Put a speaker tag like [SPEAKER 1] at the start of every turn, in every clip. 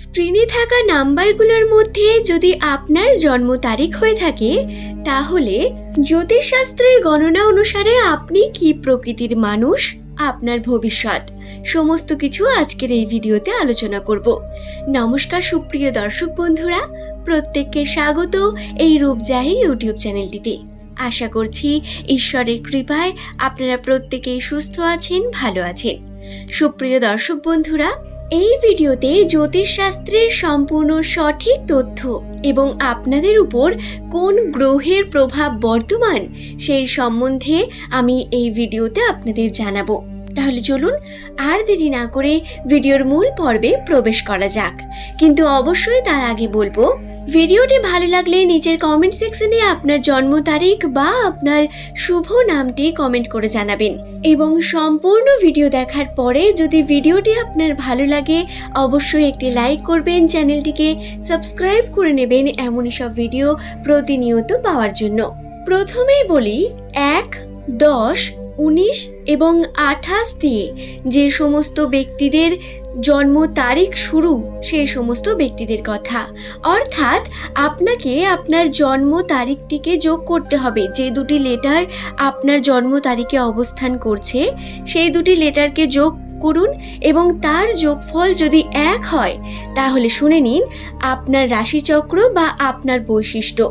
[SPEAKER 1] স্ক্রিনে থাকা নাম্বারগুলোর মধ্যে যদি আপনার জন্ম তারিখ হয়ে থাকে তাহলে জ্যোতিষশাস্ত্রের গণনা অনুসারে আপনি কি প্রকৃতির মানুষ, আপনার ভবিষ্যৎ সমস্ত কিছু আজকের এই ভিডিওতে আলোচনা করব। নমস্কার সুপ্রিয় দর্শক বন্ধুরা, প্রত্যেককে স্বাগত এই রূপজাহি ইউটিউব চ্যানেলটিতে। আশা করছি ঈশ্বরের কৃপায় আপনারা প্রত্যেকেই সুস্থ আছেন, ভালো আছেন। সুপ্রিয় দর্শক বন্ধুরা, এই ভিডিওতে জ্যোতিষশাস্ত্রের সম্পূর্ণ সঠিক তথ্য এবং আপনাদের উপর কোন গ্রহের প্রভাব বর্তমান সেই সম্বন্ধে আমি এই ভিডিওতে আপনাদের জানাবো। তাহলে চলুন আর দেরি না করে ভিডিওর মূল পর্বে প্রবেশ করা যাক। কিন্তু অবশ্যই তার আগে বলবো, ভিডিওটি ভালো লাগলে নিচের কমেন্ট সেকশনে আপনার জন্ম তারিখ বা আপনার শুভ নামটি কমেন্ট করে জানাবেন। এবং সম্পূর্ণ ভিডিও দেখার পরে যদি ভিডিওটি আপনার ভালো লাগে অবশ্যই একটি লাইক করবেন, চ্যানেলটিকে সাবস্ক্রাইব করে নেবেন এমনই সব ভিডিও প্রতিনিয়ত পাওয়ার জন্য। প্রথমেই বলি 1, 10, 19 এবং 28 দিয়ে যে সমস্ত ব্যক্তিদের জন্ম তারিখ শুরু সেই সমস্ত ব্যক্তিদের কথা। অর্থাৎ আপনাকে আপনার জন্ম তারিখটিকে যোগ করতে হবে। যে দুটি লেটার আপনার জন্ম তারিখে অবস্থান করছে সেই দুটি লেটারকে যোগ করুন এবং তার যোগফল যদি 1 হয় তাহলে শুনে নিন আপনার রাশিচক্র বা আপনার বৈশিষ্ট্য।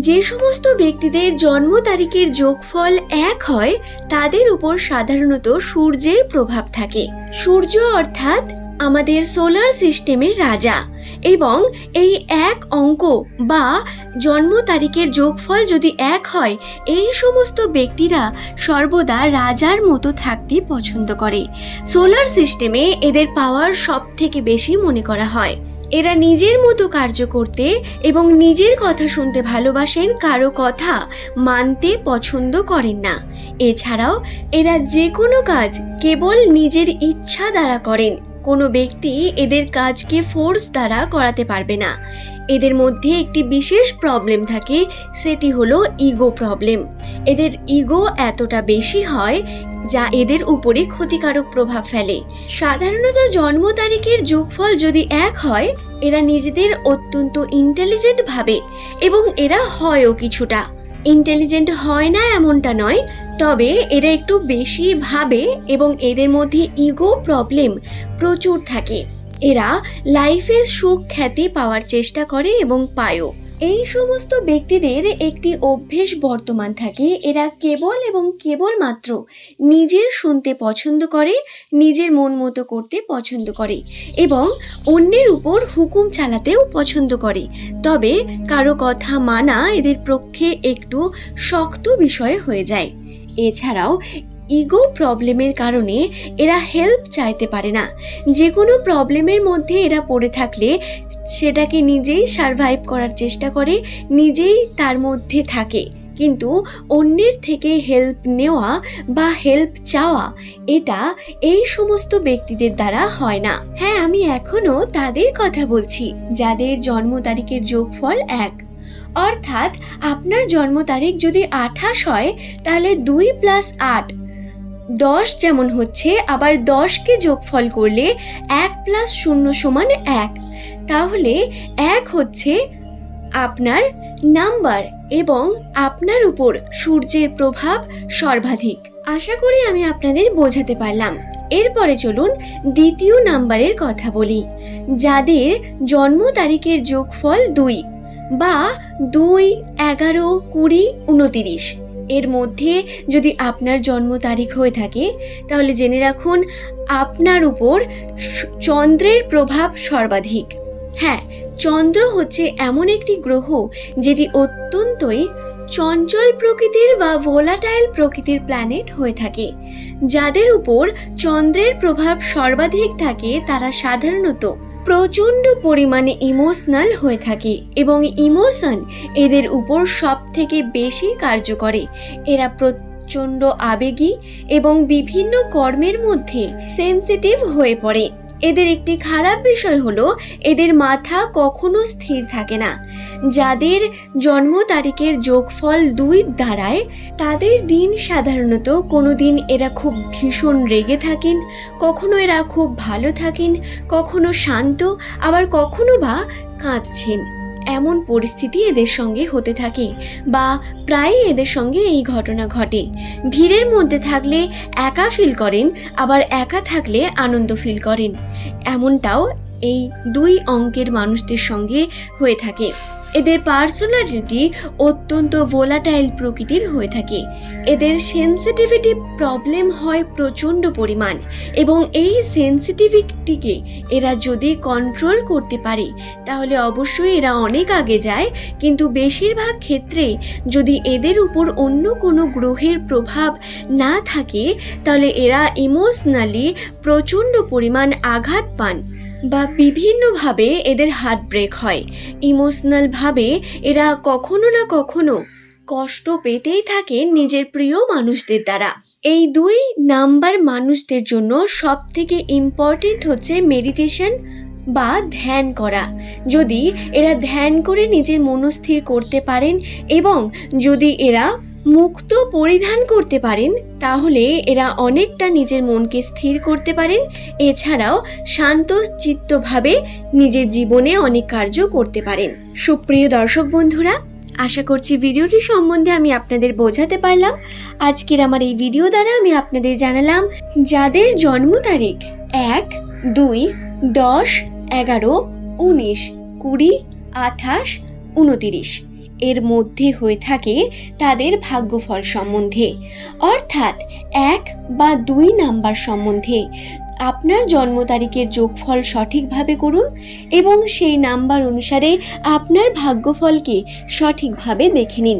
[SPEAKER 1] যে সমস্ত ব্যক্তিদের জন্ম তারিখের যোগফল 1 হয় তাদের উপর সাধারণত সূর্যের প্রভাব থাকে। সূর্য অর্থাৎ আমাদের সোলার সিস্টেমের রাজা, এবং এই 1 অঙ্ক বা জন্ম তারিখের যোগফল যদি 1 হয় এই সমস্ত ব্যক্তিরা সর্বদা রাজার মতো থাকতে পছন্দ করে। সোলার সিস্টেমে এদের পাওয়ার সব থেকে বেশি মনে করা হয়। এরা নিজের মতো কার্য করতে এবং নিজের কথা শুনতে ভালোবাসেন, কারো কথা মানতে পছন্দ করেন না। এছাড়াও এরা যে কোনো কাজ কেবল নিজের ইচ্ছা দ্বারা করেন। কোনো ব্যক্তি এদের কাজকে ফোর্স দ্বারা করাতে পারবে না। এদের মধ্যে একটি বিশেষ প্রবলেম থাকে, সেটি হলো ইগো প্রবলেম। এদের ইগো এতটা বেশি হয় যা এদের উপরে ক্ষতিকারক প্রভাব ফেলে। সাধারণত জন্ম তারিখের যোগফল যদি 1 হয় এরা নিজেদের অত্যন্ত ইন্টেলিজেন্ট ভাবে, এবং এরা হয়ও কিছুটা। ইন্টেলিজেন্ট হয় না এমনটা নয়, তবে এরা একটু বেশি ভাবে এবং এদের মধ্যে ইগো প্রবলেম প্রচুর থাকে। এরা লাইফে সুখ খ্যাতি পাওয়ার চেষ্টা করে এবং পায়ও। এই সমস্ত ব্যক্তিদের একটি অভ্যেস বর্তমান থাকে, এরা কেবল এবং কেবলমাত্র নিজের শুনতে পছন্দ করে, নিজের মন মতো করতে পছন্দ করে এবং অন্যের উপর হুকুম চালাতেও পছন্দ করে। তবে কারো কথা মানা এদের পক্ষে একটু শক্ত বিষয় হয়ে যায়। এছাড়াও ইগো প্রবলেমের কারণে এরা হেল্প চাইতে পারে না। যে কোনো প্রবলেমের মধ্যে এরা পড়ে থাকলে সেটাকে নিজেই সারভাইভ করার চেষ্টা করে, নিজেই তার মধ্যে থাকে, কিন্তু অন্যের থেকে হেল্প নেওয়া বা হেল্প চাওয়া এটা এই সমস্ত ব্যক্তিদের দ্বারা হয় না। হ্যাঁ, আমি এখনো তাদের কথা বলছি যাদের জন্ম তারিখের যোগফল 1। অর্থাৎ আপনার জন্ম তারিখ যদি 28 হয় তাহলে 2 + 8 10 যেমন হচ্ছে, আবার 10কে যোগফল করলে 1 + 0 = 1। তাহলে 1 হচ্ছে আপনার নাম্বার এবং আপনার উপর সূর্যের প্রভাব সর্বাধিক। আশা করি আমি আপনাদের বোঝাতে পারলাম। এরপরে চলুন দ্বিতীয় নাম্বারের কথা বলি, যাদের জন্ম তারিখের যোগফল 2 বা 2, 11, 20, 29 এর মধ্যে যদি আপনার জন্ম তারিখ হয়ে থাকে তাহলে জেনে রাখুন আপনার উপর চন্দ্রের প্রভাব সর্বাধিক। হ্যাঁ, চন্দ্র হচ্ছে এমন একটি গ্রহ যেটি অত্যন্তই চঞ্চল প্রকৃতির বা ভোলাটাইল প্রকৃতির প্ল্যানেট হয়ে থাকে। যাদের উপর চন্দ্রের প্রভাব সর্বাধিক থাকে তারা সাধারণত প্রচণ্ড পরিমাণে ইমোশনাল হয়ে থাকে এবং ইমোশন এদের উপর সব থেকে বেশি কার্য করে। এরা প্রচণ্ড আবেগী এবং বিভিন্ন কর্মের মধ্যে সেন্সিটিভ হয়ে পড়ে। এদের একটি খারাপ বিষয় হলো এদের মাথা কখনো স্থির থাকে না। যাদের জন্ম তারিখের যোগফল 2 দাঁড়ায় তাদের দিন সাধারণত কোনো দিন এরা খুব ভীষণ রেগে থাকেন, কখনো এরা খুব ভালো থাকেন, কখনো শান্ত, আবার কখনো বা কাঁদছেন। এমন পরিস্থিতি এদের সঙ্গে হতে থাকে বা প্রায়ই এদের সঙ্গে এই ঘটনা ঘটে। ভিড়ের মধ্যে থাকলে একা ফিল করেন, আবার একা থাকলে আনন্দ ফিল করেন। এমনটাও এই 2 অঙ্কের মানুষদের সঙ্গে হয়ে থাকে। এদের পার্সোনালিটি অত্যন্ত ভোলাটাইল প্রকৃতির হয়ে থাকে। এদের সেন্সিটিভিটি প্রবলেম হয় প্রচণ্ড পরিমাণ, এবং এই সেন্সিটিভিটিকে এরা যদি কন্ট্রোল করতে পারে তাহলে অবশ্যই এরা অনেক আগে যায়। কিন্তু বেশিরভাগ ক্ষেত্রে যদি এদের উপর অন্য কোনো গ্রহের প্রভাব না থাকে তাহলে এরা ইমোশনালি প্রচণ্ড পরিমাণ আঘাত পান বা বিভিন্নভাবে এদের হার্ট ব্রেক হয়। ইমোশনালভাবে এরা কখনো না কখনো কষ্ট পেতেই থাকে নিজের প্রিয় মানুষদের দ্বারা। এই 2 নাম্বার মানুষদের জন্য সব থেকে ইম্পর্টেন্ট হচ্ছে মেডিটেশন বা ধ্যান করা। যদি এরা ধ্যান করে নিজের মনস্থির করতে পারেন এবং যদি এরা মুক্ত পরিধান করতে পারেন তাহলে এরা অনেকটা নিজের মনকে স্থির করতে পারেন। এছাড়াও শান্ত চিত্তভাবে নিজের জীবনে অনেক কার্য করতে পারেন। সুপ্রিয় দর্শক বন্ধুরা, আশা করছি ভিডিওটি সম্বন্ধে আমি আপনাদের বোঝাতে পারলাম। আজকের আমার এই ভিডিও দ্বারা আমি আপনাদের জানালাম যাদের জন্ম তারিখ 1, 2, 10, 11, 19, 20, 28, 29 এর মধ্যে হয়ে থাকে তাদের ভাগ্যফল সম্বন্ধে, অর্থাৎ 1 বা 2 নাম্বার সম্বন্ধে। আপনার জন্ম তারিখের যোগফল সঠিকভাবে করুন এবং সেই নাম্বার অনুসারে আপনার ভাগ্যফলকে সঠিকভাবে দেখে নিন।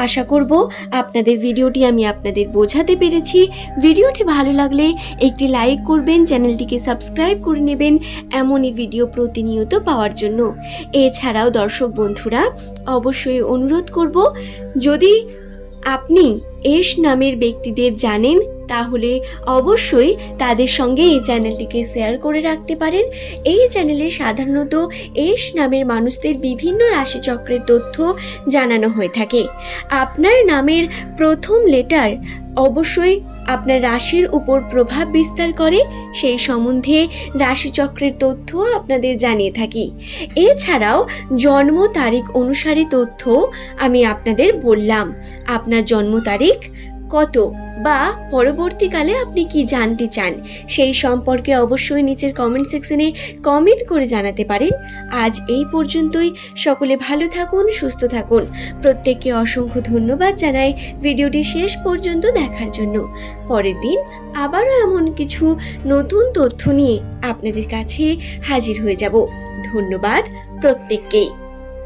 [SPEAKER 1] আশা করব আপনাদের ভিডিওটি আমি আপনাদের বোঝাতে পেরেছি। ভিডিওটি ভালো লাগলে একটি লাইক করবেন, চ্যানেলটিকে সাবস্ক্রাইব করে নেবেন এমনই ভিডিও প্রতিনিয়ত পাওয়ার জন্য। এছাড়াও দর্শক বন্ধুরা, অবশ্যই অনুরোধ করব, যদি আপনি এস নামের ব্যক্তিদের জানেন তাহলে অবশ্যই তাদের সঙ্গে এই চ্যানেলটিকে শেয়ার করে রাখতে পারেন। এই চ্যানেলে সাধারণত এস নামের মানুষদের বিভিন্ন রাশিচক্রের তথ্য জানানো হয়ে থাকে। আপনার নামের প্রথম লেটার অবশ্যই আপনার রাশির উপর প্রভাব বিস্তার করে, সেই সম্বন্ধে রাশিচক্রের তথ্য আপনাদের জানিয়ে থাকি। এছাড়াও জন্ম তারিখ অনুসারে তথ্য আমি আপনাদের বললাম। আপনার জন্ম তারিখ কত বা পরবর্তীকালে আপনি কি জানতে চান সেই সম্পর্কে অবশ্যই নিচের কমেন্ট সেকশনে কমেন্ট করে জানাতে পারেন। আজ এই পর্যন্তই। সকলে ভালো থাকুন, সুস্থ থাকুন। প্রত্যেককে অসংখ্য ধন্যবাদ জানাই ভিডিওটি শেষ পর্যন্ত দেখার জন্য। পরের দিন আবারও এমন কিছু নতুন তথ্য নিয়ে আপনাদের কাছে হাজির হয়ে যাব। ধন্যবাদ প্রত্যেককেই।